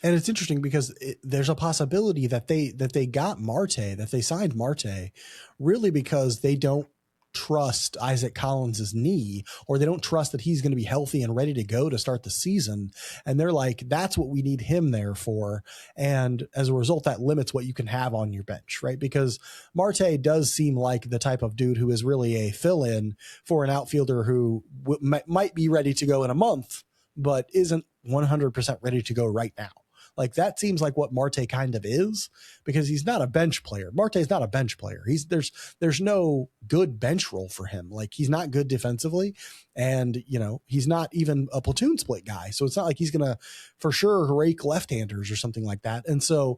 And it's interesting because there's a possibility that they got Marte, that they signed Marte really because they don't trust Isaac Collins's knee, or they don't trust that he's going to be healthy and ready to go to start the season. And they're like, that's what we need him there for. And as a result, that limits what you can have on your bench, right? Because Marte does seem like the type of dude who is really a fill-in for an outfielder who might be ready to go in a month, but isn't 100% ready to go right now. Like that seems like what Marte kind of is, because he's not a bench player. Marte's not a bench player. There's no good bench role for him. Like he's not good defensively, and he's not even a platoon split guy. So it's not like he's gonna for sure rake left-handers or something like that. And so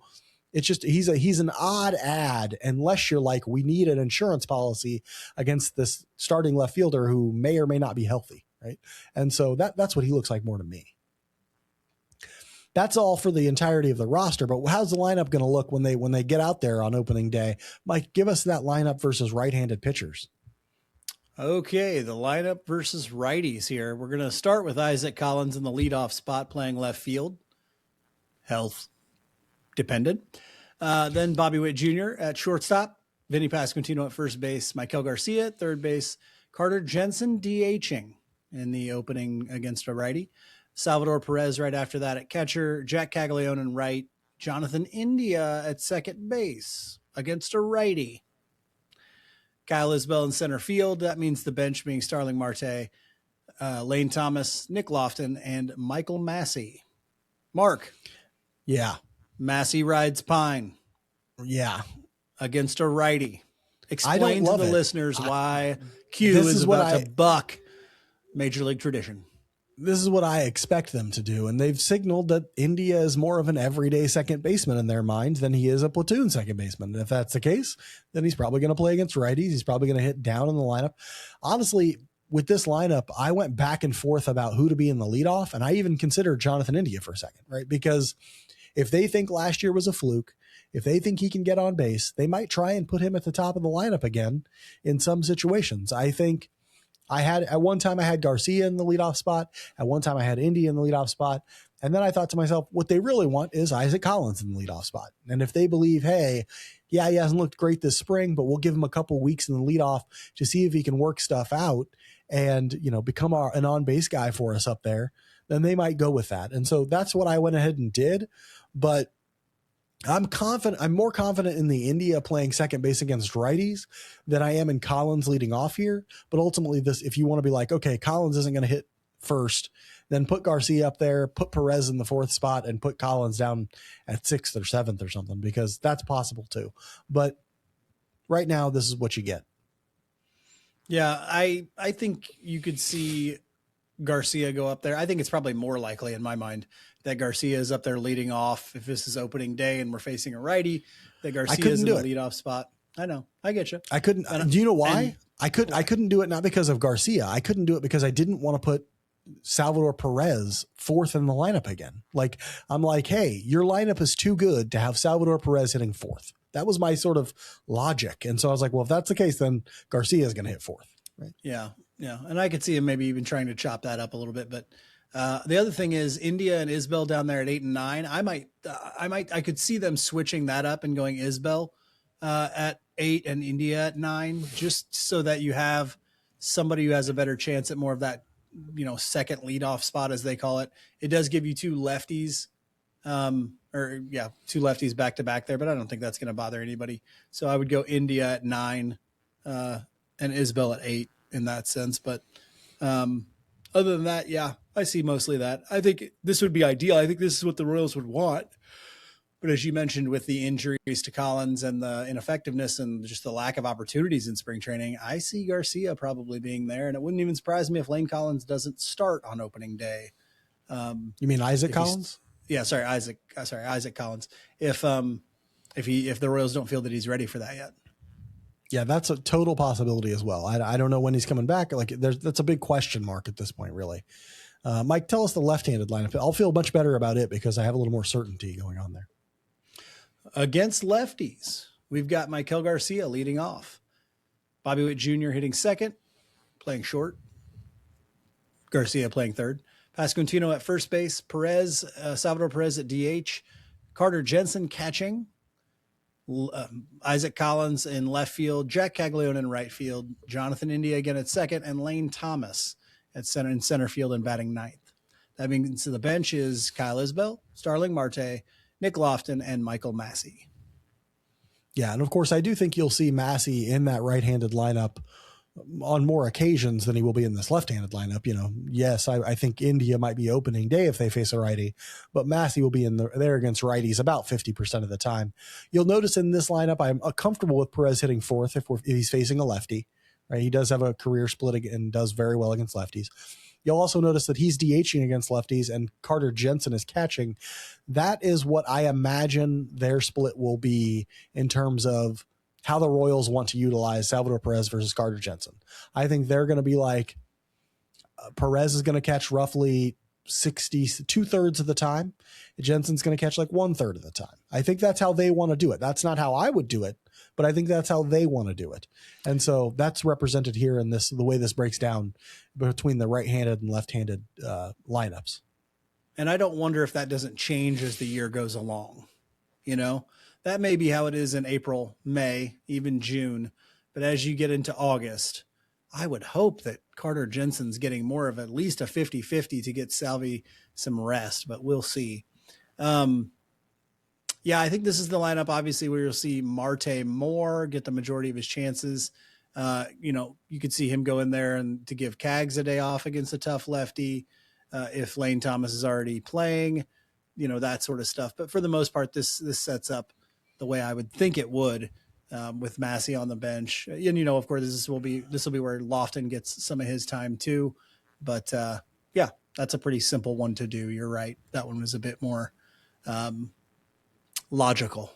it's just he's an odd ad unless you're like, we need an insurance policy against this starting left fielder who may or may not be healthy, right? And so that's what he looks like more to me. That's all for the entirety of the roster, but how's the lineup going to look when they get out there on opening day? Mike, give us that lineup versus right-handed pitchers. Okay, the lineup versus righties here. We're going to start with Isaac Collins in the leadoff spot playing left field. Health dependent. Then Bobby Witt Jr. at shortstop. Vinny Pasquantino at first base. Michael Garcia at third base. Carter Jensen DHing in the opening against a righty. Salvador Perez right after that at catcher, Jack Caglione in right, Jonathan India at second base against a righty. Kyle Isbell in center field. That means the bench being Starling Marte, Lane Thomas, Nick Lofton, and Michael Massey. Mark. Yeah. Massey rides Pine. Yeah. Against a righty. Explain to the listeners why Q is about to buck Major League tradition. This is what I expect them to do. And they've signaled that India is more of an everyday second baseman in their minds than he is a platoon second baseman. And if that's the case, then he's probably going to play against righties. He's probably going to hit down in the lineup. Honestly, with this lineup, I went back and forth about who to be in the leadoff. And I even considered Jonathan India for a second, right? Because if they think last year was a fluke, if they think he can get on base, they might try and put him at the top of the lineup again in some situations. I think at one time I had Garcia in the leadoff spot. At one time I had India in the leadoff spot. And then I thought to myself, what they really want is Isaac Collins in the leadoff spot. And if they believe, hey, yeah, he hasn't looked great this spring, but we'll give him a couple weeks in the leadoff to see if he can work stuff out and, become an on-base guy for us up there, then they might go with that. And so that's what I went ahead and did. But I'm more confident in the India playing second base against righties than I am in Collins leading off here. But ultimately, if you want to be like, okay, Collins isn't going to hit first, then put Garcia up there, put Perez in the fourth spot, and put Collins down at sixth or seventh or something, because that's possible too. But right now, this is what you get. Yeah, I think you could see Garcia go up there. I think it's probably more likely in my mind that Garcia is up there leading off if this is opening day and we're facing a righty, that Garcia is in the leadoff spot. I know. I get you. I couldn't. Do you know why? I couldn't do it, not because of Garcia. I couldn't do it because I didn't want to put Salvador Perez fourth in the lineup again. Like, I'm like, hey, your lineup is too good to have Salvador Perez hitting fourth. That was my sort of logic. And so I was like, well, if that's the case, then Garcia is going to hit fourth. Right. Yeah. Yeah. And I could see him maybe even trying to chop that up a little bit, but The other thing is India and Isbell down there at 8 and 9. I could see them switching that up and going Isbell at 8 and India at 9, just so that you have somebody who has a better chance at more of that, second leadoff spot, as they call it. It does give you two lefties, two lefties back to back there, but I don't think that's going to bother anybody. So I would go India at 9 and Isbell at 8 in that sense. But other than that, yeah, I see mostly that. I think this would be ideal. I think this is what the Royals would want. But as you mentioned, with the injuries to Collins and the ineffectiveness and just the lack of opportunities in spring training, I see Garcia probably being there. And it wouldn't even surprise me if Lane Collins doesn't start on opening day. You mean Isaac Collins? Yeah, sorry, Isaac Collins. If the Royals don't feel that he's ready for that yet. Yeah, that's a total possibility as well. I don't know when he's coming back. That's a big question mark at this point, really. Mike, tell us the left-handed lineup. I'll feel much better about it because I have a little more certainty going on there. Against lefties, we've got Maikel Garcia leading off. Bobby Witt Jr. hitting second, playing short. Garcia playing third. Pasquantino at first base. Salvador Perez at DH. Carter Jensen catching. Isaac Collins in left field. Jack Caglione in right field. Jonathan India again at second. And Lane Thomas at center field and batting ninth. That means the bench is Kyle Isbell, Starling Marte, Nick Lofton, and Michael Massey. Yeah, and of course, I do think you'll see Massey in that right-handed lineup on more occasions than he will be in this left-handed lineup. Yes, I think India might be opening day if they face a righty, but Massey will be there against righties about 50% of the time. You'll notice in this lineup, I'm comfortable with Perez hitting fourth if he's facing a lefty. Right, he does have a career split and does very well against lefties. You'll also notice that he's DHing against lefties and Carter Jensen is catching. That is what I imagine their split will be in terms of how the Royals want to utilize Salvador Perez versus Carter Jensen. I think they're going to be like Perez is going to catch roughly 2/3 of the time. Jensen's going to catch like 1/3 of the time. I think that's how they want to do it. That's not how I would do it, but I think that's how they want to do it. And so that's represented here in the way this breaks down between the right-handed and left-handed lineups. And I don't wonder if that doesn't change as the year goes along. That may be how it is in April, May, even June. But as you get into August, I would hope that Carter Jensen's getting more of at least a 50-50 to get Salvi some rest, but we'll see. Yeah, I think this is the lineup, obviously, where you'll see Marte more get the majority of his chances. You could see him go in there and to give Cags a day off against a tough lefty. If Lane Thomas is already playing, that sort of stuff. But for the most part, this sets up the way I would think it would, with Massey on the bench. And, of course, this will be where Lofton gets some of his time too. But yeah, that's a pretty simple one to do. You're right. That one was a bit more logical.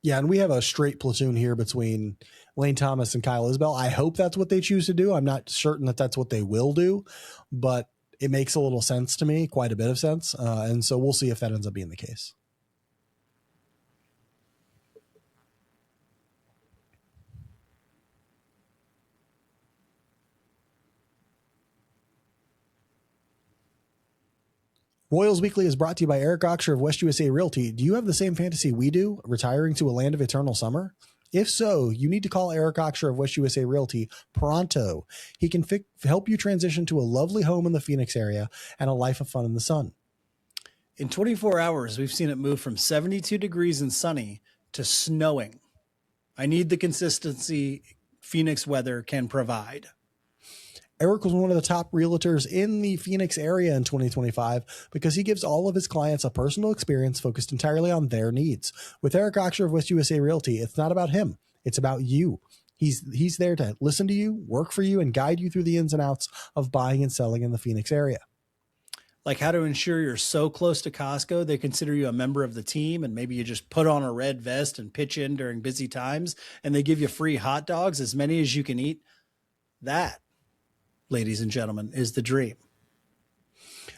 Yeah, and we have a straight platoon here between Lane Thomas and Kyle Isbell. I hope that's what they choose to do. I'm not certain that that's what they will do, but it makes a little sense to me, quite a bit of sense. And so we'll see if that ends up being the case. Royals Weekly is brought to you by Eric Oxer of West USA Realty. Do you have the same fantasy we do, retiring to a land of eternal summer? If so, you need to call Eric Oxer of West USA Realty pronto. He can help you transition to a lovely home in the Phoenix area and a life of fun in the sun. In 24 hours, we've seen it move from 72 degrees and sunny to snowing. I need the consistency Phoenix weather can provide. Eric was one of the top realtors in the Phoenix area in 2025 because he gives all of his clients a personal experience focused entirely on their needs. With Eric Oxer of West USA Realty, it's not about him. It's about you. He's there to listen to you, work for you, and guide you through the ins and outs of buying and selling in the Phoenix area. Like how to ensure you're so close to Costco, they consider you a member of the team, and maybe you just put on a red vest and pitch in during busy times, and they give you free hot dogs, as many as you can eat. That, ladies and gentlemen, is the dream.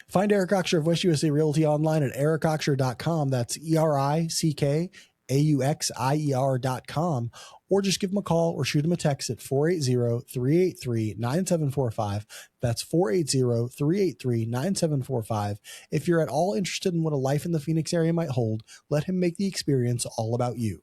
Find Eric Oxer of West USA Realty online at ericoxer.com. That's ERICKAUXIER.com. or just give them a call or shoot them a text at 480-383-9745. That's 480-383-9745. If you're at all interested in what a life in the Phoenix area might hold, let him make the experience all about you.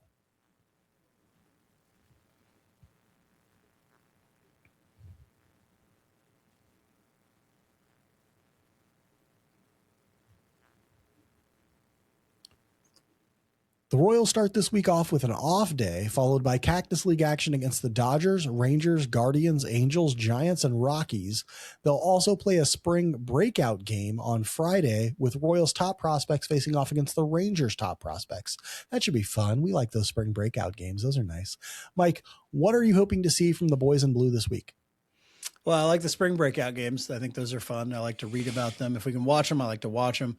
The Royals start this week off with an off day, followed by Cactus League action against the Dodgers, Rangers, Guardians, Angels, Giants, and Rockies. They'll also play a spring breakout game on Friday with Royals top prospects facing off against the Rangers top prospects. That should be fun. We like those spring breakout games. Those are nice. Mike, what are you hoping to see from the boys in blue this week? Well, I like the spring breakout games. I think those are fun. I like to read about them. If we can watch them, I like to watch them.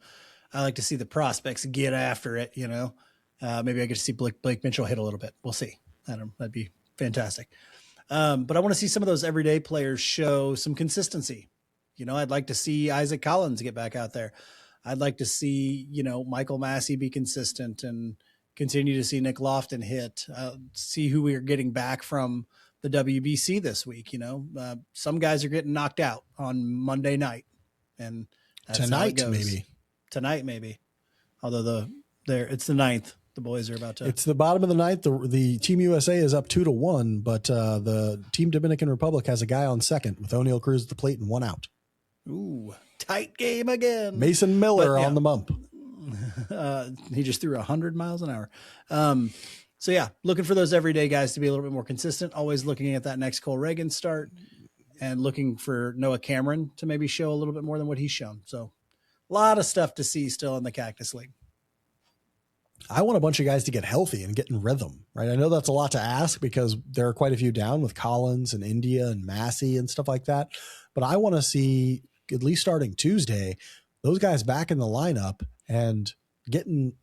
I like to see the prospects get after it, you know. Maybe I get to see Blake Mitchell hit a little bit. We'll see. That'd be fantastic. But I want to see some of those everyday players show some consistency. You know, I'd like to see Isaac Collins get back out there. I'd like to see, you know, Michael Massey be consistent and continue to see Nick Lofton hit, see who we are getting back from the WBC this week. You know, some guys are getting knocked out on Monday night, and that's tonight, maybe. Although it's the 9th. The boys are about to. It's the bottom of the 9th. The Team USA is up 2-1, but the Team Dominican Republic has a guy on second with O'Neal Cruz at the plate and one out. Ooh, tight game again. Mason Miller on the bump. He just threw 100 miles an hour. So yeah, looking for those everyday guys to be a little bit more consistent. Always looking at that next Cole Reagan start, and looking for Noah Cameron to maybe show a little bit more than what he's shown. So a lot of stuff to see still in the Cactus League. I want a bunch of guys to get healthy and get in rhythm, right? I know that's a lot to ask because there are quite a few down with Collins and India and Massey and stuff like that. But I want to see, at least starting Tuesday, those guys back in the lineup and getting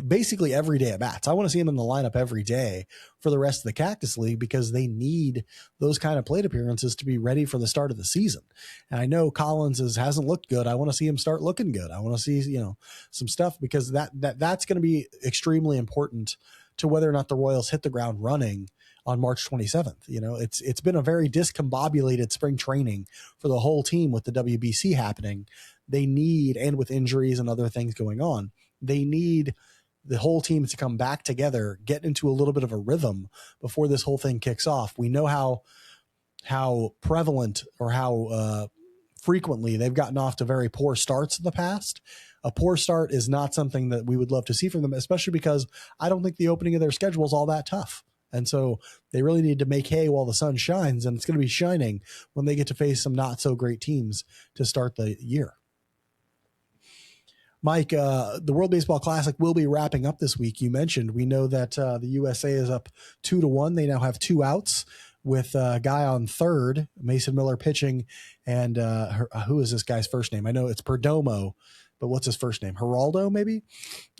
basically every day at bats. I want to see them in the lineup every day for the rest of the Cactus League because they need those kind of plate appearances to be ready for the start of the season. And I know Collins hasn't looked good. I want to see him start looking good. I want to see, you know, some stuff because that's going to be extremely important to whether or not the Royals hit the ground running on March 27th. You know, it's been a very discombobulated spring training for the whole team with the WBC happening. They need, and with injuries and other things going on, they need the whole team to come back together, get into a little bit of a rhythm before this whole thing kicks off. We know how prevalent or how frequently they've gotten off to very poor starts in the past. A poor start is not something that we would love to see from them, especially because I don't think the opening of their schedule is all that tough. And so they really need to make hay while the sun shines, and it's going to be shining when they get to face some not so great teams to start the year. Mike, the World Baseball Classic will be wrapping up this week. You mentioned, we know that the USA is up 2-1. They now have two outs with a guy on third, Mason Miller pitching. And who is this guy's first name? I know it's Perdomo, but what's his first name? Geraldo, maybe?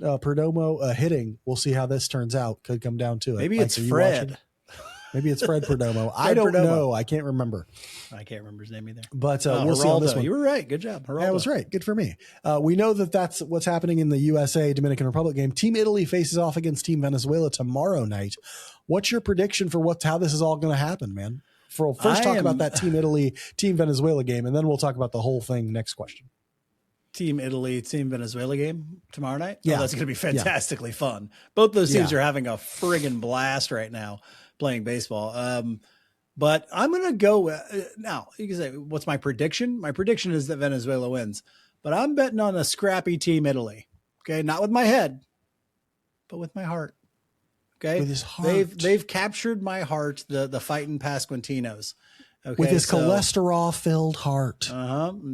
Perdomo hitting. We'll see how this turns out. Could come down to it. Maybe Mike, it's Fred. Maybe it's Fred Perdomo. I don't know. I can't remember. I can't remember his name either. But we'll see on this one. You were right. Good job. Geraldo. Yeah, I was right. Good for me. We know that that's what's happening in the USA Dominican Republic game. Team Italy faces off against Team Venezuela tomorrow night. What's your prediction for how this is all going to happen, man? First talk about that Team Italy, Team Venezuela game, and then we'll talk about the whole thing next question. Team Italy, Team Venezuela game tomorrow night? Yeah. Oh, that's going to be fantastically fun. Both those teams are having a friggin' blast right now playing baseball. But I'm going to go now. You can say, what's my prediction? My prediction is that Venezuela wins, but I'm betting on a scrappy Team Italy. Okay. Not with my head, but with my heart. Okay. With his heart. They've captured my heart. The fighting Pasquantinos. Okay. With his cholesterol filled heart.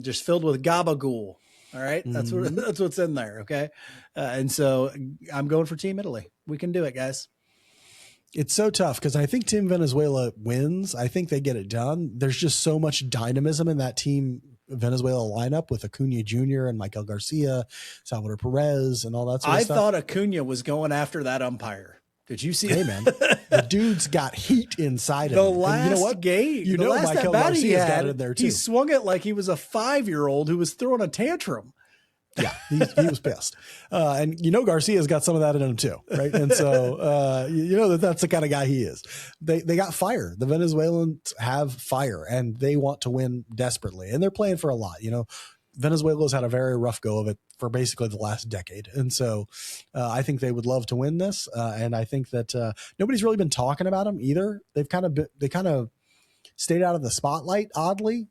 Just filled with gabagool. All right. That's what's in there. Okay. And so I'm going for Team Italy. We can do it, guys. It's so tough because I think Team Venezuela wins. I think they get it done. There's just so much dynamism in that Team Venezuela lineup with Acuna Jr. and Michael Garcia, Salvador Perez, and all that sort of stuff. I thought Acuna was going after that umpire. Did you see? Hey, man, the dude's got heat inside of him. The last you know what? game, you know, Michael Garcia's got it there too. He swung it like he was a 5-year-old who was throwing a tantrum. Yeah, he was pissed. And Garcia's got some of that in him too, right? And so that's the kind of guy he is. They got fire. The Venezuelans have fire, and they want to win desperately, and they're playing for a lot. Venezuela's had a very rough go of it for basically the last decade, and so I think they would love to win this. And I think that nobody's really been talking about them either. They kind of stayed out of the spotlight oddly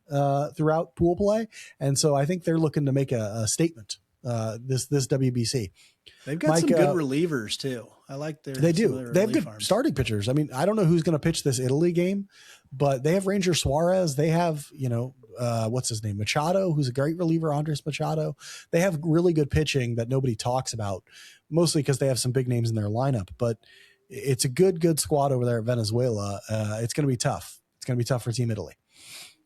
throughout pool play, and so I think they're looking to make a statement this WBC. They've got some good relievers too. I like their. They do. They have good arms. starting pitchers. I mean, I don't know who's going to pitch this Italy game, but they have Ranger Suarez. They have what's his name, Machado, who's a great reliever, Andres Machado. They have really good pitching that nobody talks about, mostly because they have some big names in their lineup. But it's a good squad over there at Venezuela. It's going to be tough. It's going to be tough for Team Italy.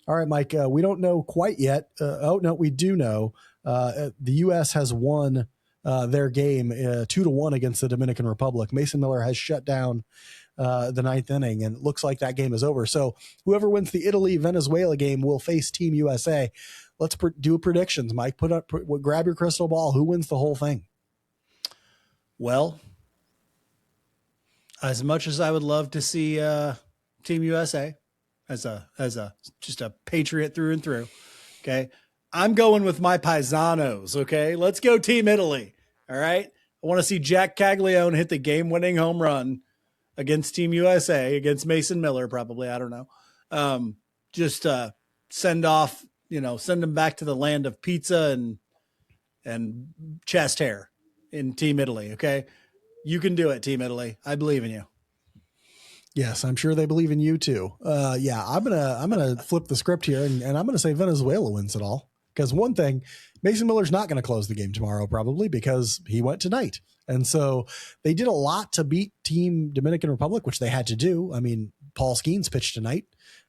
All right, Mike, we don't know quite yet. We do know the U.S. has won their game 2-1 against the Dominican Republic. Mason Miller has shut down the ninth inning, and it looks like that game is over. So whoever wins the Italy-Venezuela game will face Team USA. Let's do predictions, Mike. Grab your crystal ball. Who wins the whole thing? Well, as much as I would love to see Team USA, as just a patriot through and through. Okay. I'm going with my paisanos. Okay. Let's go Team Italy. All right. I want to see Jack Caglione hit the game winning home run against Team USA, against Mason Miller, probably. I don't know. Just send them back to the land of pizza and chest hair in Team Italy. Okay. You can do it, Team Italy. I believe in you. Yes, I'm sure they believe in you too. I'm gonna flip the script here, and I'm gonna say Venezuela wins it all. Because one thing, Mason Miller's not going to close the game tomorrow, probably because he went tonight, and so they did a lot to beat Team Dominican Republic, which they had to do. I mean, Paul Skeens pitched tonight.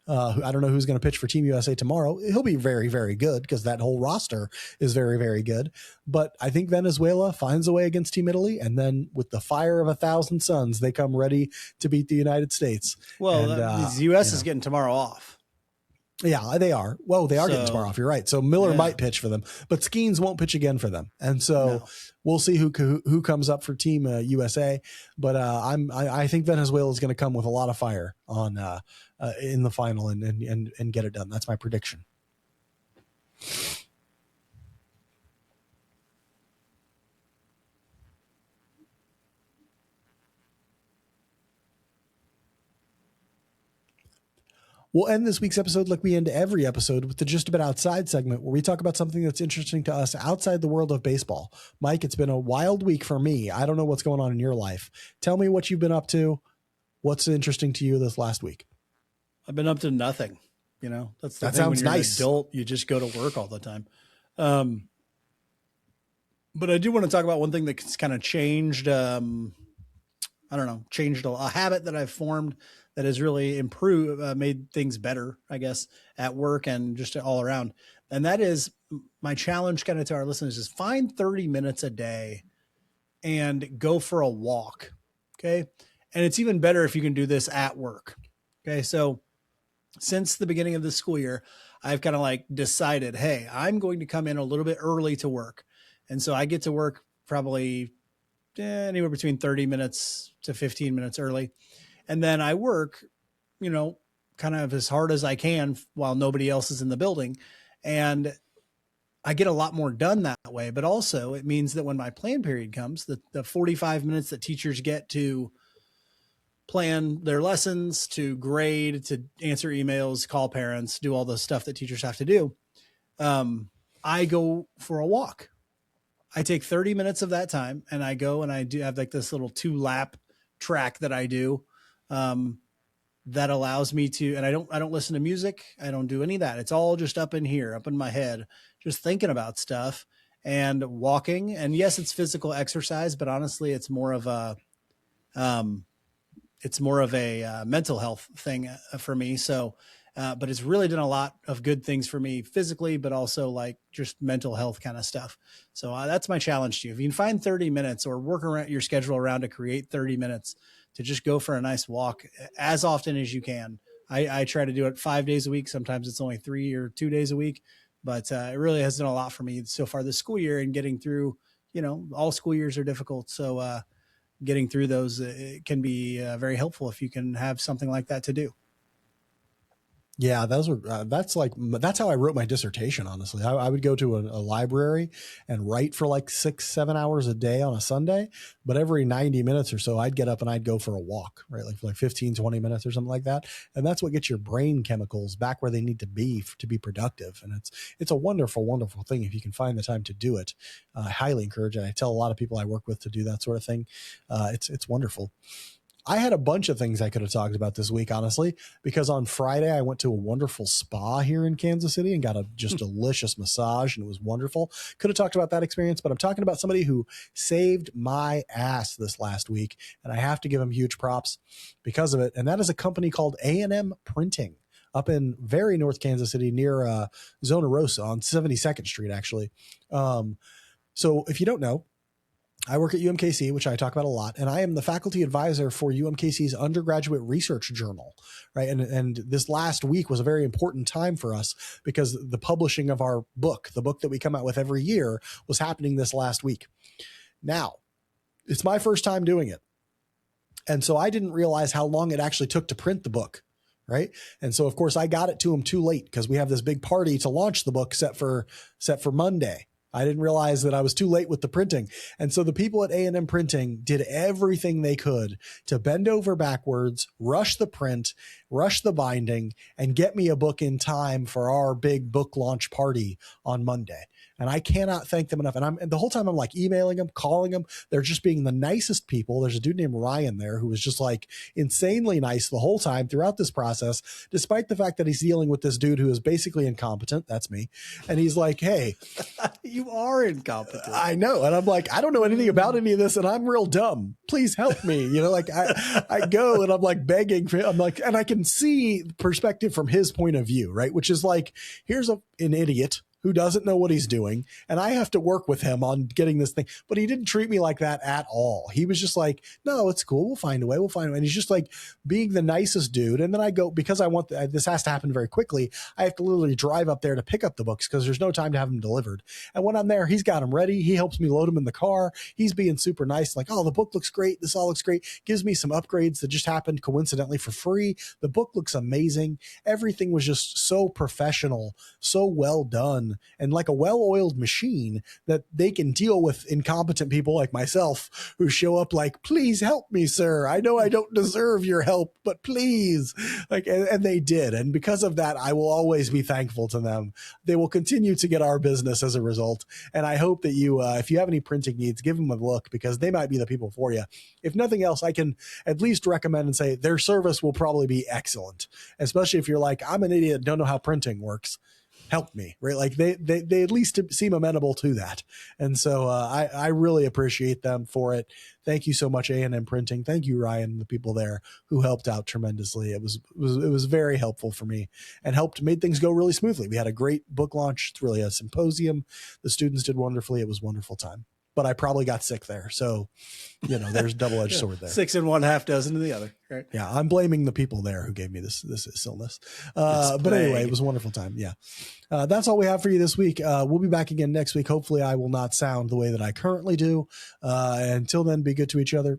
I don't know who's going to pitch for Team USA tomorrow. He'll be very, very good because that whole roster is very, very good. But I think Venezuela finds a way against Team Italy, and then with the fire of 1,000 suns, they come ready to beat the United States. Well, the U.S. is getting tomorrow off. Yeah, they are. Well, they are getting tomorrow off. You're right. So Miller might pitch for them, but Skeens won't pitch again for them. And so we'll see who comes up for Team USA. But I think Venezuela is going to come with a lot of fire on in the final and get it done. That's my prediction. We'll end this week's episode like we end every episode with the Just a Bit Outside segment, where we talk about something that's interesting to us outside the world of baseball. Mike, it's been a wild week for me. I don't know what's going on in your life. Tell me what you've been up to. What's interesting to you this last week? I've been up to nothing. That's the that thing. Sounds when you're nice. An adult, you just go to work all the time. But I do want to talk about one thing that's kind of changed. Changed a habit that I've formed that has really improved, made things better, I guess, at work and just all around. And that is my challenge kind of to our listeners is find 30 minutes a day and go for a walk. Okay. And it's even better if you can do this at work. Okay. So since the beginning of the school year, I've kind of decided, hey, I'm going to come in a little bit early to work. And so I get to work probably anywhere between 30 minutes to 15 minutes early. And then I work, kind of as hard as I can while nobody else is in the building. And I get a lot more done that way. But also it means that when my plan period comes, the 45 minutes that teachers get to plan their lessons, to grade, to answer emails, call parents, do all the stuff that teachers have to do, I go for a walk. I take 30 minutes of that time and I go and I do have this little 2-lap track that I do. That allows me to, and I don't listen to music. I don't do any of that. It's all just up in here, up in my head, just thinking about stuff and walking. And yes, it's physical exercise, but honestly, it's more of a mental health thing for me. So, but it's really done a lot of good things for me physically, but also just mental health kind of stuff. So that's my challenge to you. If you can find 30 minutes or work around your schedule around to create 30 minutes to just go for a nice walk as often as you can. I try to do it 5 days a week. Sometimes it's only 3 or 2 days a week, but it really has done a lot for me so far this school year, and getting through, all school years are difficult. So getting through those it can be very helpful if you can have something like that to do. Yeah, that's how I wrote my dissertation. Honestly, I would go to a library and write for like 6-7 hours a day on a Sunday, but every 90 minutes or so I'd get up and I'd go for a walk, right? Like for like 15-20 minutes or something like that. And that's what gets your brain chemicals back where they need to be productive. And it's a wonderful, wonderful thing if you can find the time to do it. I highly encourage it. I tell a lot of people I work with to do that sort of thing. It's wonderful. I had a bunch of things I could have talked about this week, honestly, because on Friday I went to a wonderful spa here in Kansas City and got a just delicious massage, and it was wonderful. Could have talked about that experience, but I'm talking about somebody who saved my ass this last week, and I have to give him huge props because of it. And that is a company called A&M Printing up in very North Kansas City near Zona Rosa on 72nd Street, actually. So if you don't know, I work at UMKC, which I talk about a lot, and I am the faculty advisor for UMKC's undergraduate research journal, right? And this last week was a very important time for us because the publishing of our book, the book that we come out with every year, was happening this last week. Now, it's my first time doing it. And so I didn't realize how long it actually took to print the book, right? And so, of course, I got it to them too late because we have this big party to launch the book set for Monday. I didn't realize that I was too late with the printing. And so the people at A&M Printing did everything they could to bend over backwards, rush the print, rush the binding, and get me a book in time for our big book launch party on Monday. And I cannot thank them enough. And the whole time I'm like emailing them, calling them. They're just being the nicest people. There's a dude named Ryan there who was just like insanely nice the whole time throughout this process, despite the fact that he's dealing with this dude who is basically incompetent. That's me. And he's like, hey, you are incompetent. I know. And I'm like, I don't know anything about any of this, and I'm real dumb. Please help me. Like I go and I'm like begging for him. I'm like, and I can see perspective from his point of view, right? Which is like, here's an idiot who doesn't know what he's doing, and I have to work with him on getting this thing. But he didn't treat me like that at all. He was just like, no, it's cool. We'll find a way. And he's just like being the nicest dude. And then I go, because I want this has to happen very quickly, I have to literally drive up there to pick up the books because there's no time to have them delivered. And when I'm there, he's got them ready. He helps me load them in the car. He's being super nice. Like, oh, the book looks great. This all looks great. Gives me some upgrades that just happened coincidentally for free. The book looks amazing. Everything was just so professional, so well done, and like a well-oiled machine that they can deal with incompetent people like myself who show up like, please help me, sir. I know I don't deserve your help, but please. Like, and they did. And because of that, I will always be thankful to them. They will continue to get our business as a result. And I hope that you, if you have any printing needs, give them a look because they might be the people for you. If nothing else, I can at least recommend and say their service will probably be excellent, especially if you're like, I'm an idiot, don't know how printing works. Help me, right? Like they at least seem amenable to that. And so I really appreciate them for it. Thank you so much, A&M Printing. Thank you, Ryan, and the people there who helped out tremendously. It was very helpful for me and made things go really smoothly. We had a great book launch. It's really a symposium. The students did wonderfully. It was a wonderful time. But I probably got sick there. So, there's a double-edged sword there. 6 and 1/2 dozen of the other. Right? Yeah, I'm blaming the people there who gave me this illness. But anyway, it was a wonderful time. Yeah. That's all we have for you this week. We'll be back again next week. Hopefully I will not sound the way that I currently do. Until then, be good to each other.